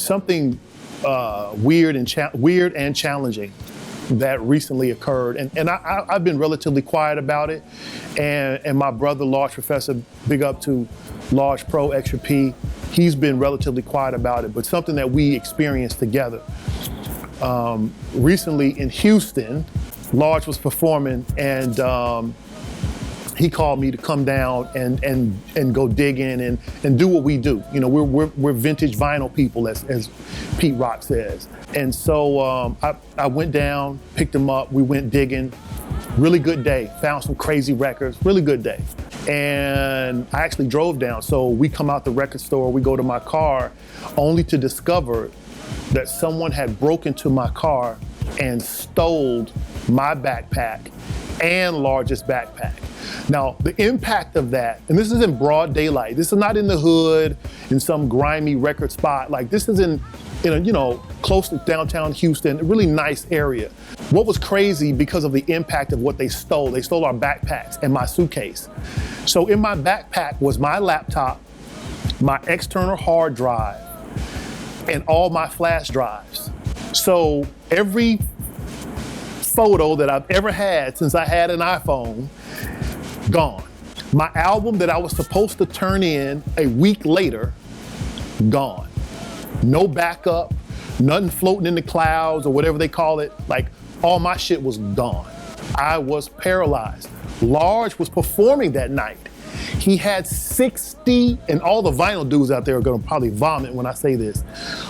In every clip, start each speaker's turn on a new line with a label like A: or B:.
A: something weird and challenging that recently occurred, and I've been relatively quiet about it, and my brother, Large Professor, big up to Large Pro Extra P, he's been relatively quiet about it, but something that we experienced together. Recently in Houston, Large was performing, and he called me to come down and go dig in and do what we do. You know, we're vintage vinyl people, as Pete Rock says. And so I went down, picked him up, we went digging. Really good day, found some crazy records, really good day. And I actually drove down, so we come out the record store, we go to my car, only to discover that someone had broken into my car and stole my backpack and Large's backpack. Now, the impact of that, and this is in broad daylight, this is not in the hood, in some grimy record spot, like this is in a, you know, close to downtown Houston, a really nice area. What was crazy because of the impact of what they stole our backpacks and my suitcase. So in my backpack was my laptop, my external hard drive, and all my flash drives. So every photo that I've ever had since I had an iPhone, gone. My album that I was supposed to turn in a week later, gone. No backup, nothing floating in the clouds or whatever they call it. Like, all my shit was gone. I was paralyzed. Large was performing that night. He had 60, and all the vinyl dudes out there are gonna probably vomit when I say this.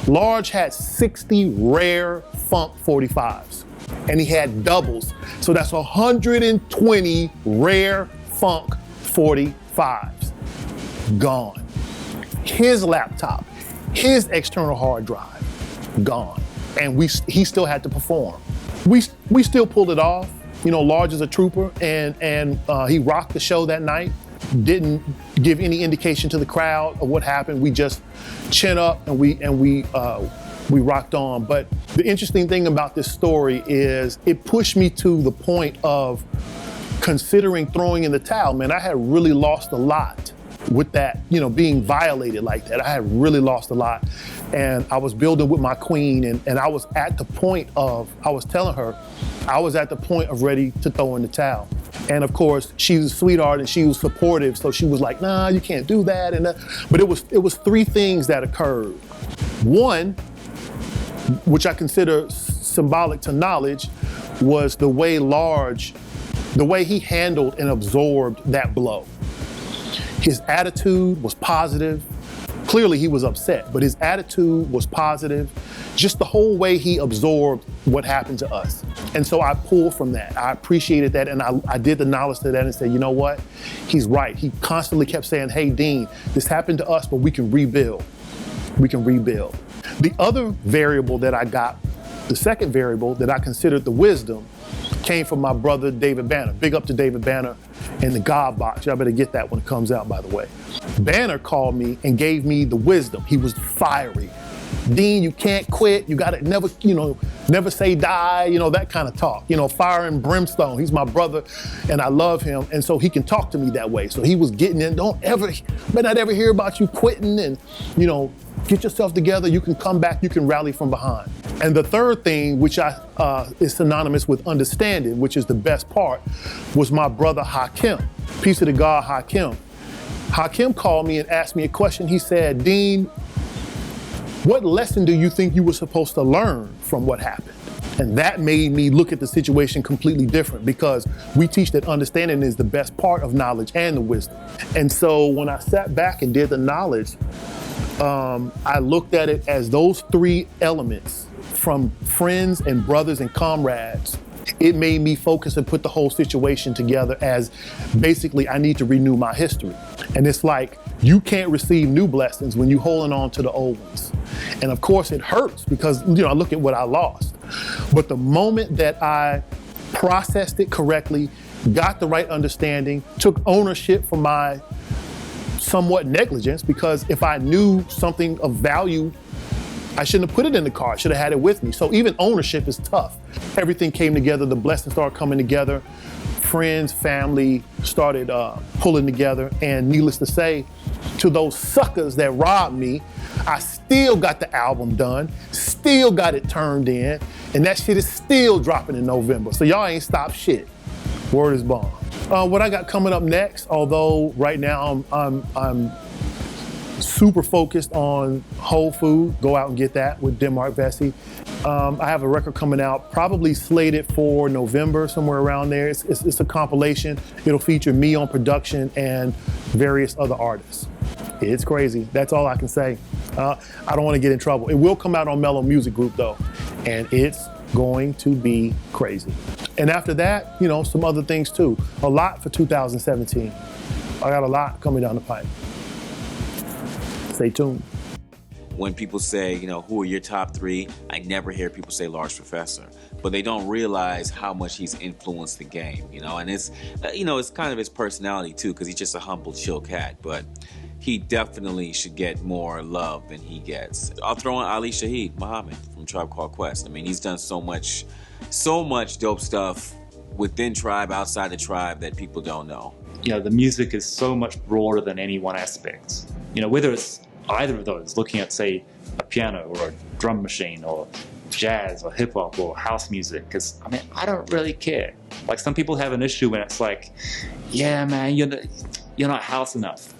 A: Large had 60 rare funk 45s, and he had doubles. So that's 120 rare funk 45s, gone. His laptop, his external hard drive, gone. And he still had to perform. We still pulled it off. You know, Large is a trooper, and he rocked the show that night. Didn't give any indication to the crowd of what happened. We just chin up and we rocked on. But the interesting thing about this story is it pushed me to the point of considering throwing in the towel. Man, I had really lost a lot with that, you know, being violated like that. I had really lost a lot. And I was building with my queen, and I was at the point of, I was telling her, I was at the point of ready to throw in the towel. And of course, she's a sweetheart and she was supportive, so she was like, nah, you can't do that. But it was three things that occurred. One, which I consider symbolic to knowledge, was the way he handled and absorbed that blow. His attitude was positive. Clearly he was upset, but his attitude was positive. Just the whole way he absorbed what happened to us. And so I pulled from that. I appreciated that, and I did the knowledge to that and said, you know what? He's right. He constantly kept saying, hey, Dean, this happened to us, but we can rebuild. We can rebuild. The other variable that I got, the second variable that I considered the wisdom, came from my brother, David Banner. Big up to David Banner in the God box. Y'all better get that when it comes out, by the way. Banner called me and gave me the wisdom. He was fiery. Dean, you can't quit. You gotta never say die, that kind of talk. Fire and brimstone. He's my brother and I love him. And so he can talk to me that way. So he was getting in, better not ever hear about you quitting and, get yourself together. You can come back, you can rally from behind. And the third thing, which is synonymous with understanding, which is the best part, was my brother Hakim. Peace of the God, Hakim. Hakim called me and asked me a question. He said, Dean, what lesson do you think you were supposed to learn from what happened? And that made me look at the situation completely different, because we teach that understanding is the best part of knowledge and the wisdom. And so when I sat back and did the knowledge, I looked at it as those three elements from friends and brothers and comrades. It made me focus and put the whole situation together as basically I need to renew my history. And it's like, you can't receive new blessings when you're holding on to the old ones. And of course it hurts because, I look at what I lost. But the moment that I processed it correctly, got the right understanding, took ownership for my somewhat negligence, because if I knew something of value, I shouldn't have put it in the car. I should have had it with me. So even ownership is tough. Everything came together, the blessings started coming together. Friends, family started pulling together. And needless to say, to those suckers that robbed me, I still got the album done, still got it turned in, and that shit is still dropping in November. So y'all ain't stopped shit. Word is bond. What I got coming up next, although right now I'm super focused on Whole Food, go out and get that with Denmark Vesey. I have a record coming out, probably slated for November, somewhere around there. It's a compilation. It'll feature me on production and various other artists. It's crazy. That's all I can say. I don't want to get in trouble. It will come out on Mellow Music Group though, and it's going to be crazy. And after that, you know, some other things too. A lot for 2017. I got a lot coming down the pipe. Stay tuned.
B: When people say, you know, who are your top three, I never hear people say Large Professor, but they don't realize how much he's influenced the game, you know, and it's, you know, it's kind of his personality too, because he's just a humble, chill cat, but he definitely should get more love than he gets. I'll throw in Ali Shaheed Muhammad from Tribe Called Quest. I mean, he's done so much dope stuff within Tribe, outside the Tribe that people don't know.
C: You know, the music is so much broader than any one aspect. You know, whether it's either of those, looking at, say, a piano or a drum machine or jazz or hip hop or house music, because, I mean, I don't really care. Like, some people have an issue when it's like, yeah, man, you're not house enough.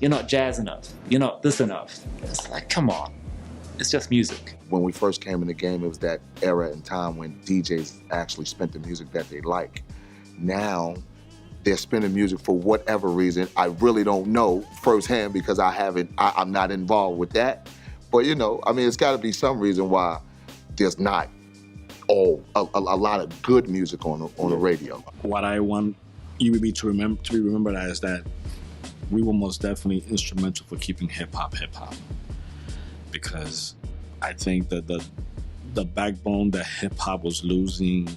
C: You're not jazz enough. You're not this enough. It's like, come on. It's just music.
D: When we first came in the game, it was that era and time when DJs actually spent the music that they like. Now, they're spinning music for whatever reason. I really don't know firsthand because I'm not involved with that. But you know, I mean, it's gotta be some reason why there's not a lot of good music on the radio.
E: What I want UBB to be remembered as that we were most definitely instrumental for keeping hip hop. Because I think that the backbone that hip hop was losing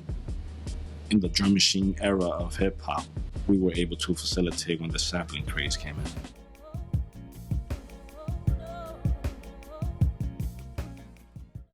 E: in the drum machine era of hip hop, we were able to facilitate when the sampling craze came in.